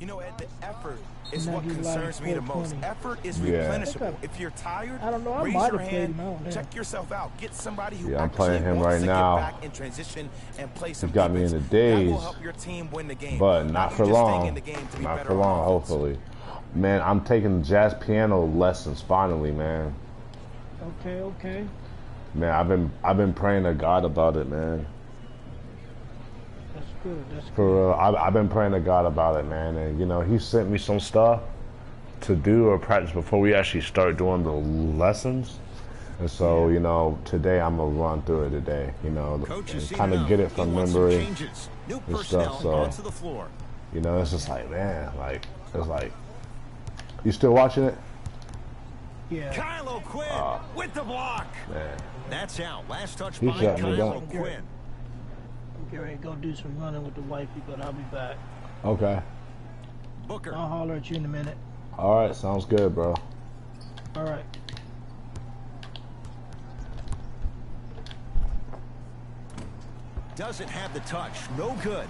You know, Ed, the effort is what concerns me the most. Effort is replenishable. If you're tired, raise your hand, check yourself out. Get somebody who I'm playing him right now. Get back in transition and play some He's got me in the daze, that will help your team win the game. But not for long. Not for long, hopefully. Man, I'm taking jazz piano lessons finally, man. Okay. Man, I've been praying to God about it, man. That's good. For real, I've been praying to God about it, man. And you know, He sent me some stuff to do or practice before we actually start doing the lessons. And so, you know, today I'm gonna run through it today. You know, and kind of get it from memory and stuff. So, you know, it's just like, man, like it's like. You still watching it? Yeah. Kyle O'Quinn with the block. Man. That's out. Last touch by Kyle O'Quinn. I'm getting ready to go do some running with the wifey, but I'll be back. Okay. Booker. I'll holler at you in a minute. All right, sounds good, bro. All right. Doesn't have the touch. No good.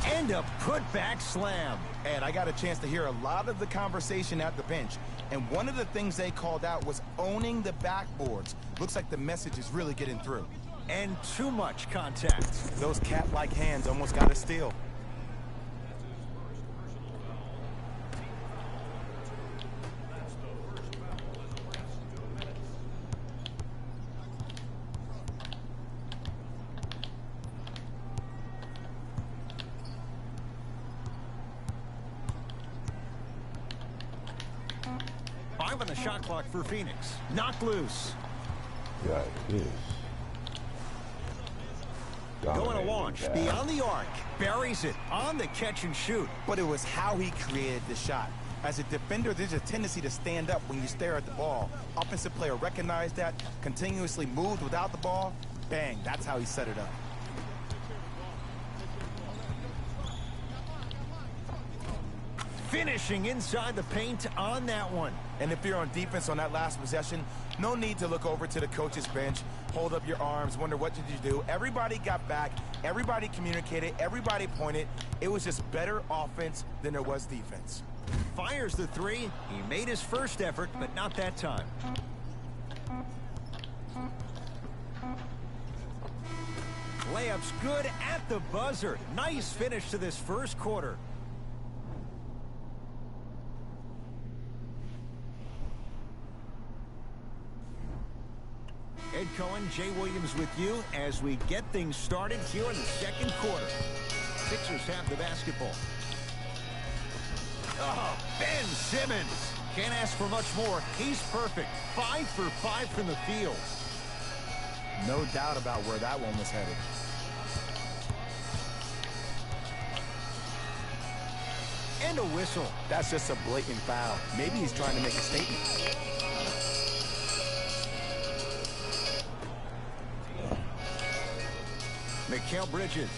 And a putback slam. And I got a chance to hear a lot of the conversation at the bench. And one of the things they called out was owning the backboards. Looks like the message is really getting through. And too much contact. Those cat-like hands almost got a steal. On the shot clock for Phoenix. Knocked loose. Yeah, it is. Going to launch beyond the arc. Buries it on the catch and shoot. But it was how he created the shot. As a defender, there's a tendency to stand up when you stare at the ball. Offensive player recognized that, continuously moved without the ball. Bang, that's how he set it up. Finishing inside the paint on that one. And if you're on defense on that last possession, no need to look over to the coach's bench, hold up your arms, wonder what did you do. Everybody got back, everybody communicated, everybody pointed. It was just better offense than there was defense. Fires the three. He made his first effort, but not that time. Layup's good at the buzzer. Nice finish to this first quarter. Ed Cohen, Jay Williams with you as we get things started here in the second quarter. Sixers have the basketball. Oh, Ben Simmons. Can't ask for much more. He's perfect. 5 for 5 from the field. No doubt about where that one was headed. And a whistle. That's just a blatant foul. Maybe he's trying to make a statement. Mikal Bridges.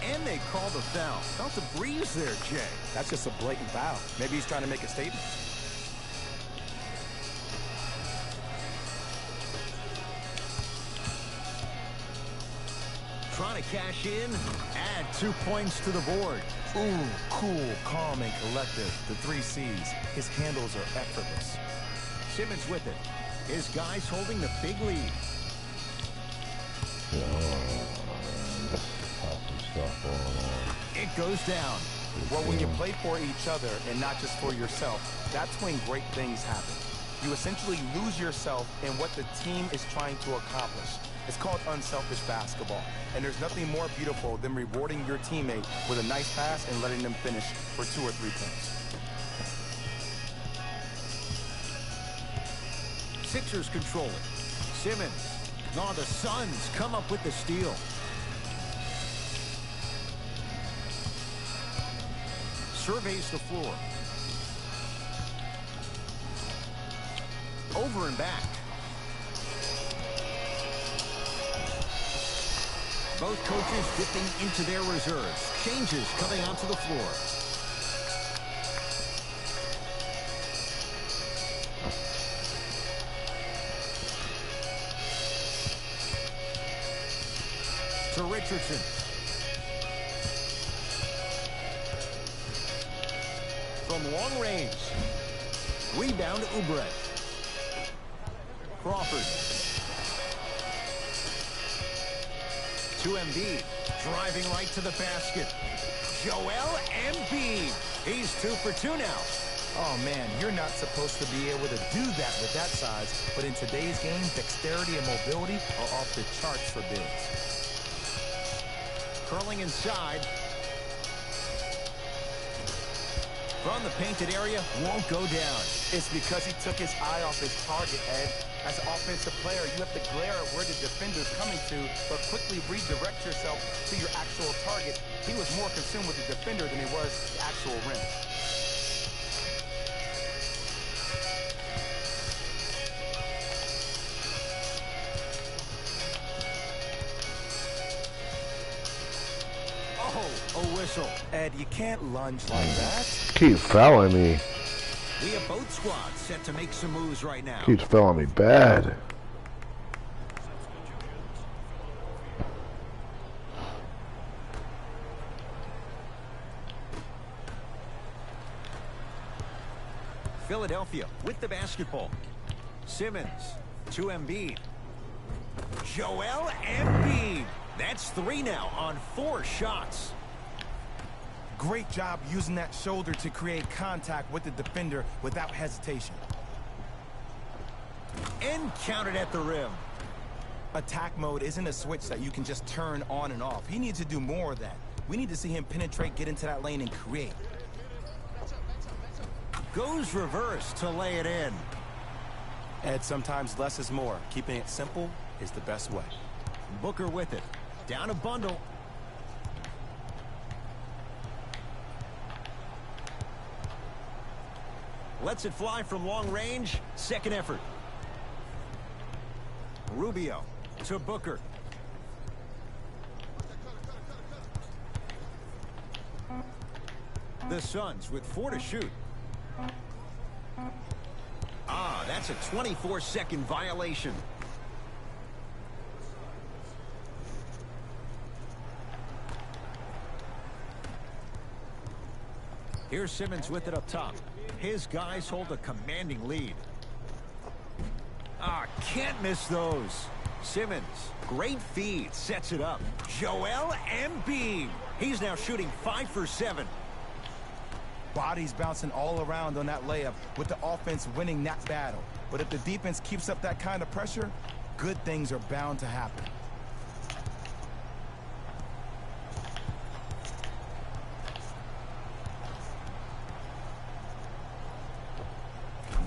And they call the foul. Felt the breeze there, Jay. That's just a blatant foul. Maybe he's trying to make a statement. Trying to cash in. Add 2 points to the board. Ooh, cool, calm, and collective. The 3 C's. His handles are effortless. Simmons with it. His guys holding the big lead. It goes down. Well, when you play for each other and not just for yourself, that's when great things happen. You essentially lose yourself in what the team is trying to accomplish. It's called unselfish basketball. And there's nothing more beautiful than rewarding your teammate with a nice pass and letting them finish for 2 or 3 points. Sixers control it. Simmons. No, the Suns come up with the steal. Surveys the floor. Over and back. Both coaches dipping into their reserves. Changes coming onto the floor. To Richardson. From long range. Rebound Oubre. Crawford. To Embiid. Driving right to the basket. Joel Embiid. He's 2 for 2 now. Oh, man, you're not supposed to be able to do that with that size. But in today's game, dexterity and mobility are off the charts for bigs. Curling inside. From the painted area, won't go down. It's because he took his eye off his target, Ed. As an offensive player, you have to glare at where the defender's coming to, but quickly redirect yourself to your actual target. He was more consumed with the defender than he was the actual rim. Oh, a whistle. Ed, you can't lunge like that. Keep fouling me. We have both squads set to make some moves right now. Keeps fouling me bad. Philadelphia with the basketball. Simmons to Embiid. Joel Embiid. That's 3 now on 4 shots. Great job using that shoulder to create contact with the defender without hesitation. And counted at the rim. Attack mode isn't a switch that you can just turn on and off. He needs to do more of that. We need to see him penetrate, get into that lane, and create. Goes reverse to lay it in. Ed, sometimes less is more. Keeping it simple is the best way. Booker with it. Down a bundle. Lets it fly from long range. Second effort. Rubio to Booker. The Suns with 4 to shoot. Ah, that's a 24-second violation. Here's Simmons with it up top. His guys hold a commanding lead. Ah, can't miss those. Simmons, great feed, sets it up. Joel Embiid. He's now shooting 5 for 7. Bodies bouncing all around on that layup with the offense winning that battle. But if the defense keeps up that kind of pressure, good things are bound to happen.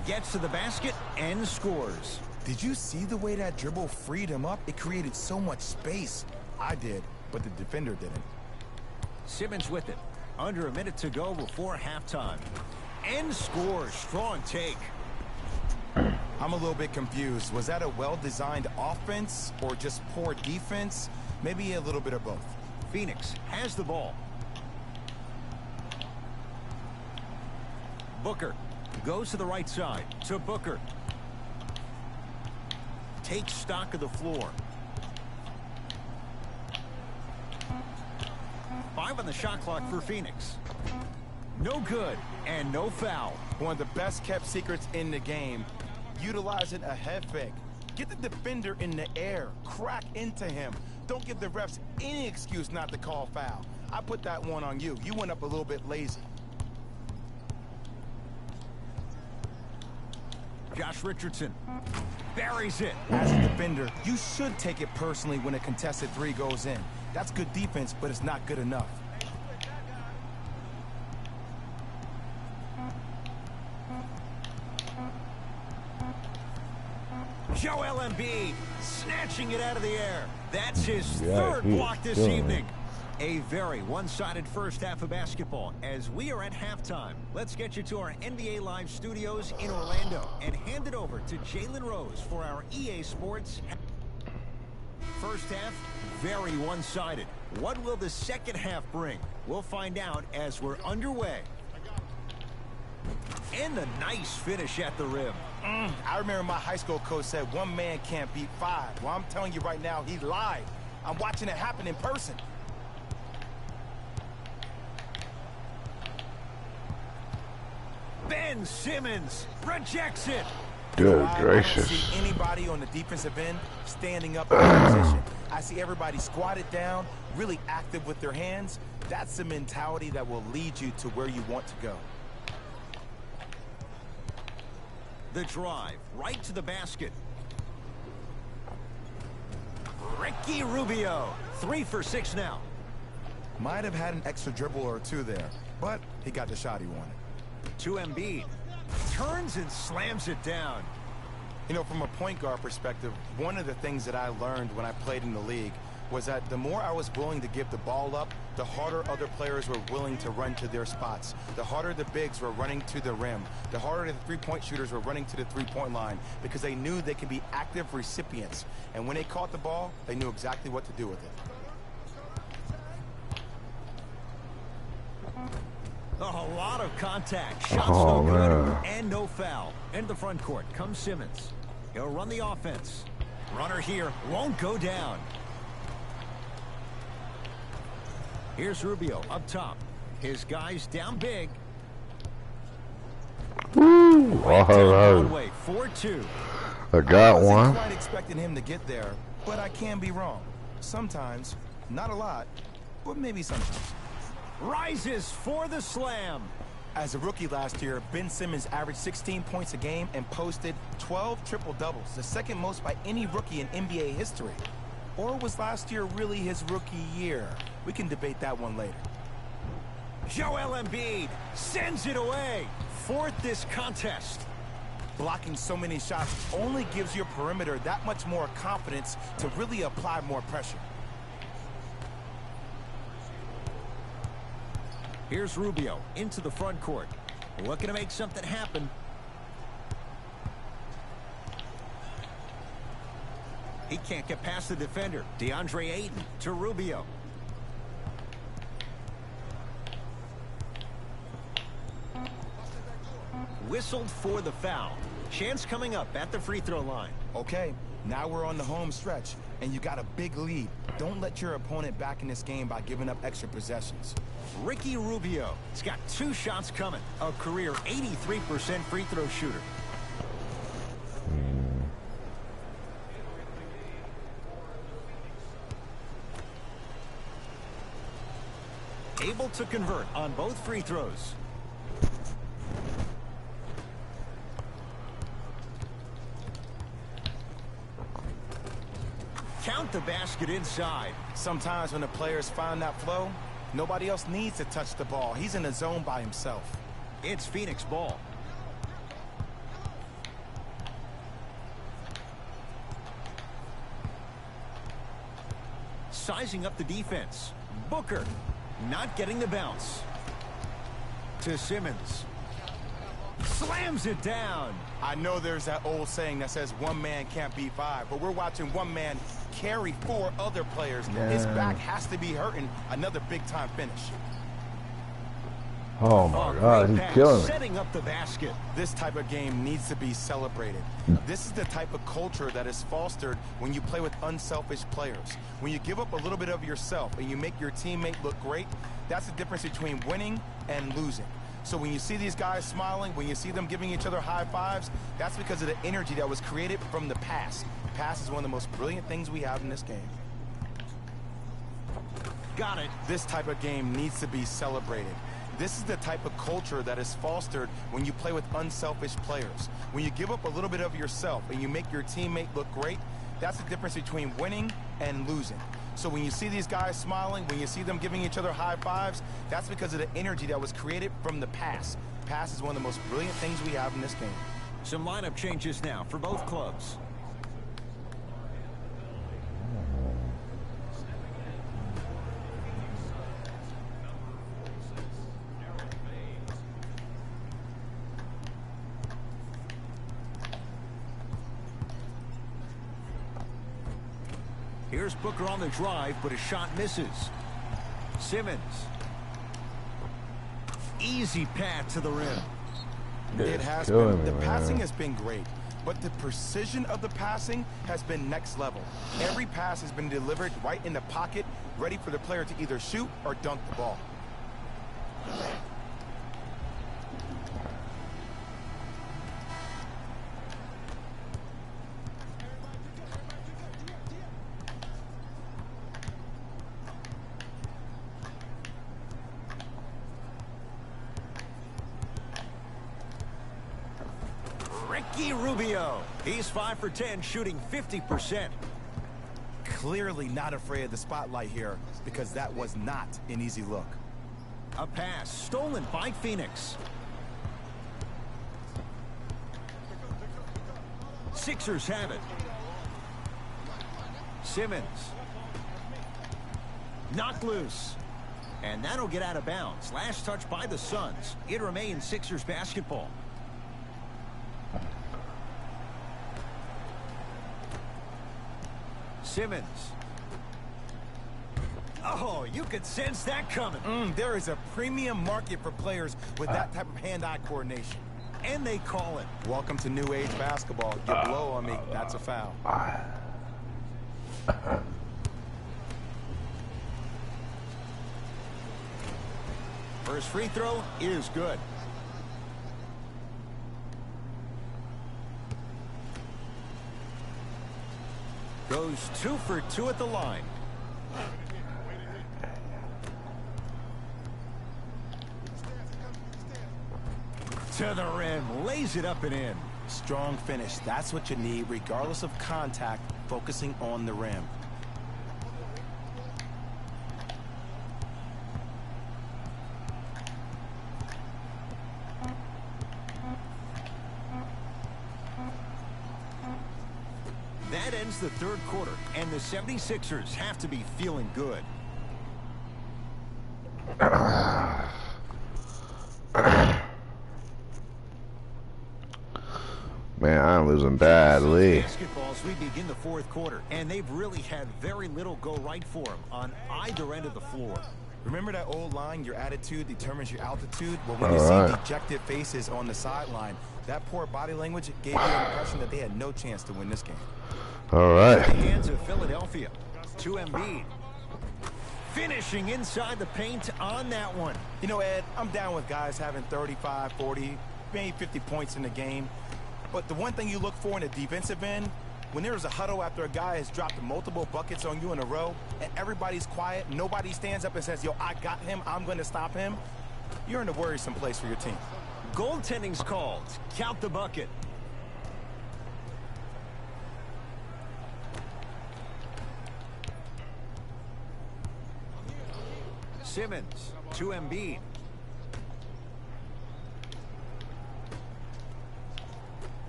Gets to the basket and scores. Did you see the way that dribble freed him up? It created so much space. I did, but the defender didn't. Simmons with it. Under a minute to go before halftime. And scores. Strong take. I'm a little bit confused. Was that a well-designed offense or just poor defense? Maybe a little bit of both. Phoenix has the ball. Booker goes to the right side to Booker. Takes stock of the floor. 5 on the shot clock for Phoenix. No good and no foul. One of the best kept secrets in the game. Utilizing a head fake. Get the defender in the air. Crack into him. Don't give the refs any excuse not to call foul. I put that one on you. You went up a little bit lazy. Josh Richardson buries it. As a defender, you should take it personally when a contested 3 goes in. That's good defense, but it's not good enough. Joel Embiid snatching it out of the air. That's his third block this evening. A very one-sided first half of basketball as we are at halftime. Let's get you to our NBA Live studios in Orlando and hand it over to Jalen Rose for our EA Sports. First half, very one-sided. What will the second half bring? We'll find out as we're underway. And a nice finish at the rim. I remember my high school coach said one man can't beat five. Well, I'm telling you right now, he lied. I'm watching it happen in person. Ben Simmons rejects it. Good gracious. I don't see anybody on the defensive end standing up in position. I see everybody squatted down, really active with their hands. That's the mentality that will lead you to where you want to go. The drive right to the basket. Ricky Rubio, 3 for 6 now. Might have had an extra dribble or two there, but he got the shot he wanted. To Embiid. Turns and slams it down. You know, from a point guard perspective, one of the things that I learned when I played in the league was that the more I was willing to give the ball up, the harder other players were willing to run to their spots. The harder the bigs were running to the rim. The harder the three-point shooters were running to the three-point line because they knew they could be active recipients. And when they caught the ball, they knew exactly what to do with it. A lot of contact. Shots no good and no foul. Into the front court comes Simmons. He'll run the offense. Runner here won't go down. Here's Rubio up top. His guys down big. Woo! Right down Broadway, 4-2. I got I one. wasn't quite expecting him to get there, but I can be wrong. Sometimes, not a lot, but maybe sometimes. Rises for the slam. As a rookie last year, Ben Simmons averaged 16 points a game and posted 12 triple-doubles, the second most by any rookie in NBA history. Or was last year really his rookie year? We can debate that one later. Joel Embiid sends it away. Fourth this contest. Blocking so many shots only gives your perimeter that much more confidence to really apply more pressure. Here's Rubio into the front court. Looking to make something happen. He can't get past the defender. DeAndre Ayton to Rubio. Whistled for the foul. Chance coming up at the free throw line. Okay, now we're on the home stretch, and you got a big lead. Don't let your opponent back in this game by giving up extra possessions. Ricky Rubio. He's got 2 shots coming. A career 83% free throw shooter. Able to convert on both free throws. Count the basket inside. Sometimes when the players find that flow, nobody else needs to touch the ball. He's in the zone by himself. It's Phoenix ball. Sizing up the defense. Booker not getting the bounce. To Simmons. Slams it down. I know there's that old saying that says one man can't beat five, but we're watching one man carry 4 other players. Yeah. His back has to be hurting. Another big-time finish. Oh my God, he's killing it. Setting up the basket. This type of game needs to be celebrated. This is the type of culture that is fostered when you play with unselfish players. When you give up a little bit of yourself and you make your teammate look great, that's the difference between winning and losing. So when you see these guys smiling, when you see them giving each other high fives, that's because of the energy that was created from the pass. Pass is one of the most brilliant things we have in this game. Got it. This type of game needs to be celebrated. This is the type of culture that is fostered when you play with unselfish players. When you give up a little bit of yourself and you make your teammate look great, that's the difference between winning and losing. So when you see these guys smiling, when you see them giving each other high fives, that's because of the energy that was created from the pass. Pass is one of the most brilliant things we have in this game. Some lineup changes now for both clubs. Here's Booker on the drive, but a shot misses. Simmons. Easy pass to the rim. It has been. The passing has been great, but the precision of the passing has been next level. Every pass has been delivered right in the pocket, ready for the player to either shoot or dunk the ball. Rubio. He's 5 for 10, shooting 50%. Clearly not afraid of the spotlight here, because that was not an easy look. A pass stolen by Phoenix. Sixers have it. Simmons. Knocked loose. And that'll get out of bounds. Last touch by the Suns. It remains Sixers basketball. Simmons. Oh, you could sense that coming. There is a premium market for players with that type of hand-eye coordination. And they call it. Welcome to new age basketball. You blow on me, that's a foul. First free throw is good. Goes 2 for 2 at the line. To the rim, lays it up and in. Strong finish. That's what you need, regardless of contact, focusing on the rim. That ends the third quarter, and the 76ers have to be feeling good. Man, I'm losing badly. Basketball as we begin the fourth quarter, and they've really had very little go right for them on either end of the floor. Remember that old line, your attitude determines your altitude? Well, when you see dejected faces on the sideline, that poor body language gave you the impression that they had no chance to win this game. All right. The hands of Philadelphia. To Embiid. Finishing inside the paint on that one. You know, Ed, I'm down with guys having 35, 40, maybe 50 points in the game. But the one thing you look for in the defensive end, when there's a huddle after a guy has dropped multiple buckets on you in a row, and everybody's quiet, nobody stands up and says, yo, I got him, I'm going to stop him, you're in a worrisome place for your team. Goaltending's called. Count the bucket. Simmons to Embiid.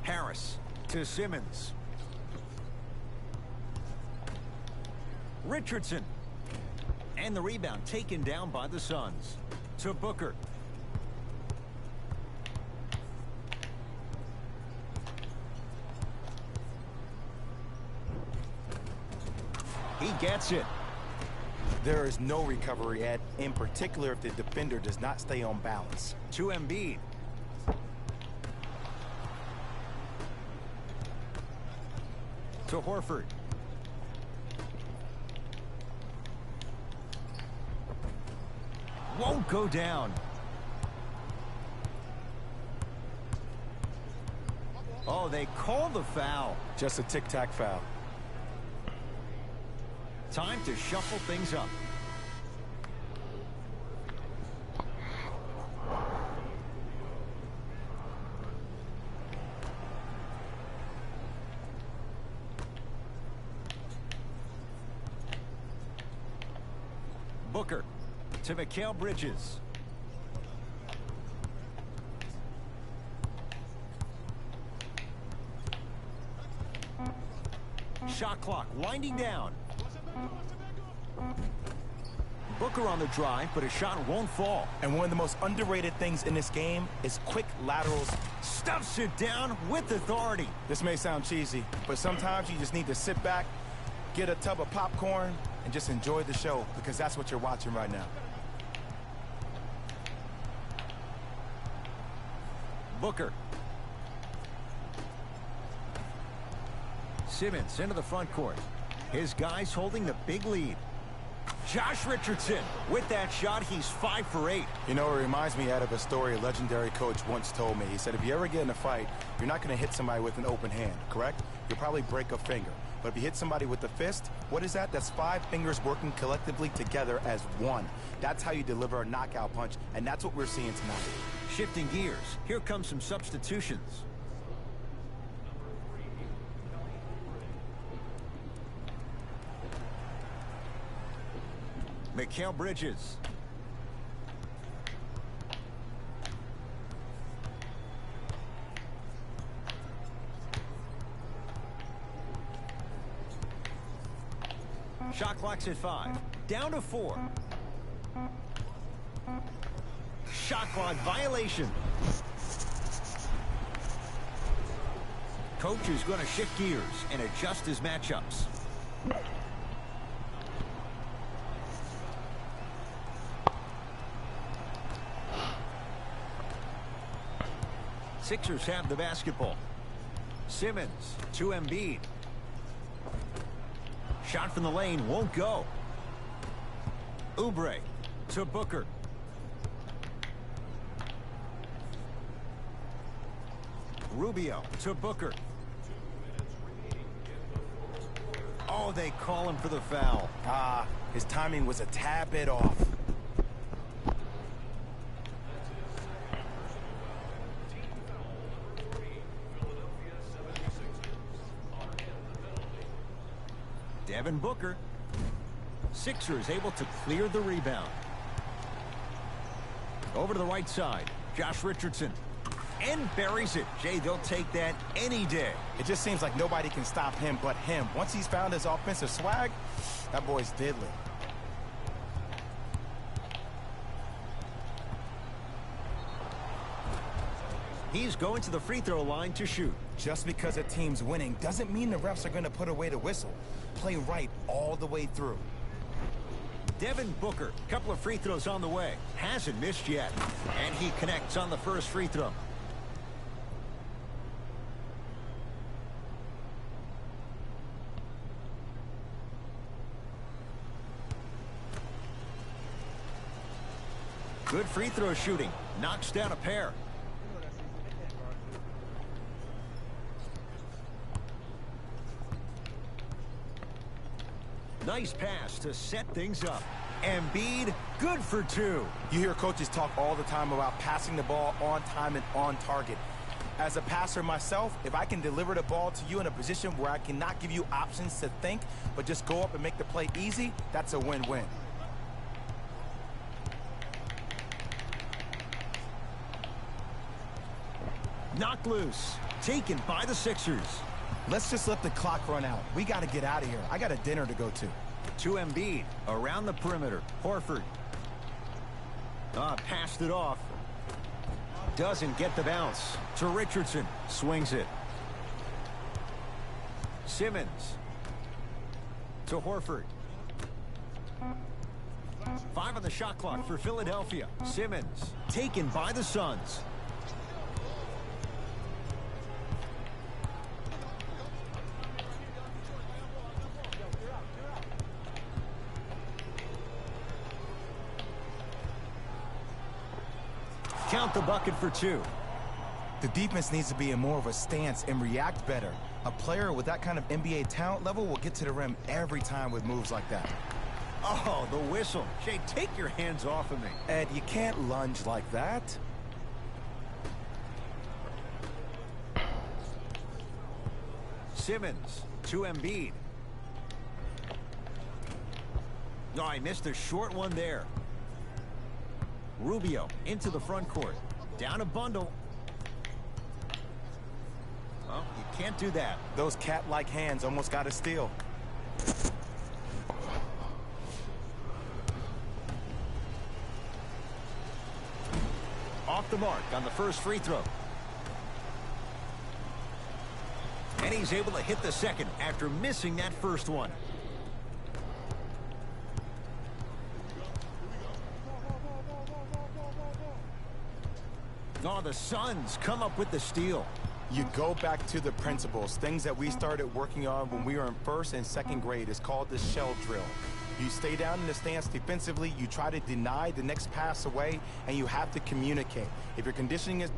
Harris to Simmons. Richardson. And the rebound taken down by the Suns. To Booker. He gets it. There is no recovery, Ed, in particular if the defender does not stay on balance. To Embiid. To Horford. Won't go down. Oh, they call the foul. Just a tic-tac foul. Time to shuffle things up. Booker to Mikal Bridges. Shot clock winding down. Booker on the drive, but a shot won't fall. And one of the most underrated things in this game is quick laterals. Stuffs it down with authority. This may sound cheesy, but sometimes you just need to sit back, get a tub of popcorn, and just enjoy the show, because that's what you're watching right now. Booker. Simmons into the front court. His guys holding the big lead. Josh Richardson, with that shot, he's 5 for 8. You know, it reminds me out of a story a legendary coach once told me. He said, if you ever get in a fight, you're not going to hit somebody with an open hand, correct? You'll probably break a finger. But if you hit somebody with the fist, what is that? That's 5 fingers working collectively together as one. That's how you deliver a knockout punch, and that's what we're seeing tonight. Shifting gears, here come some substitutions. Mikal Bridges. Shot clock's at 5. Down to 4. Shot clock violation. Coach is going to shift gears and adjust his matchups. Sixers have the basketball. Simmons to Embiid. Shot from the lane won't go. Oubre to Booker. Rubio to Booker. Oh, they call him for the foul. His timing was a tad bit off. Devin Booker. Sixers able to clear the rebound. Over to the right side. Josh Richardson. And buries it. Jay, they'll take that any day. It just seems like nobody can stop him but him. Once he's found his offensive swag, that boy's deadly. He's going to the free throw line to shoot. Just because a team's winning doesn't mean the refs are going to put away the whistle. Play right all the way through. Devin Booker, couple of free throws on the way. Hasn't missed yet. And he connects on the first free throw. Good free throw shooting. Knocks down a pair. Nice pass to set things up. Embiid, good for 2. You hear coaches talk all the time about passing the ball on time and on target. As a passer myself, if I can deliver the ball to you in a position where I cannot give you options to think, but just go up and make the play easy, that's a win-win. Knocked loose. Taken by the Sixers. Let's just let the clock run out. We got to get out of here. I got a dinner to go to. To Embiid. Around the perimeter. Horford. Passed it off. Doesn't get the bounce. To Richardson. Swings it. Simmons. To Horford. 5 on the shot clock for Philadelphia. Simmons. Taken by the Suns. Count the bucket for 2. The defense needs to be in more of a stance and react better. A player with that kind of NBA talent level will get to the rim every time with moves like that. Oh, the whistle. Jay, take your hands off of me. Ed, you can't lunge like that. Simmons to Embiid. Oh, I missed a short one there. Rubio into the front court. Down a bundle. Well, you can't do that. Those cat-like hands almost got a steal. Off the mark on the first free throw. And he's able to hit the second after missing that first one. Oh, the Suns come up with the steal. You go back to the principles, things that we started working on when we were in first and second grade. It's called the shell drill. You stay down in the stance defensively, you try to deny the next pass away, and you have to communicate. If your conditioning is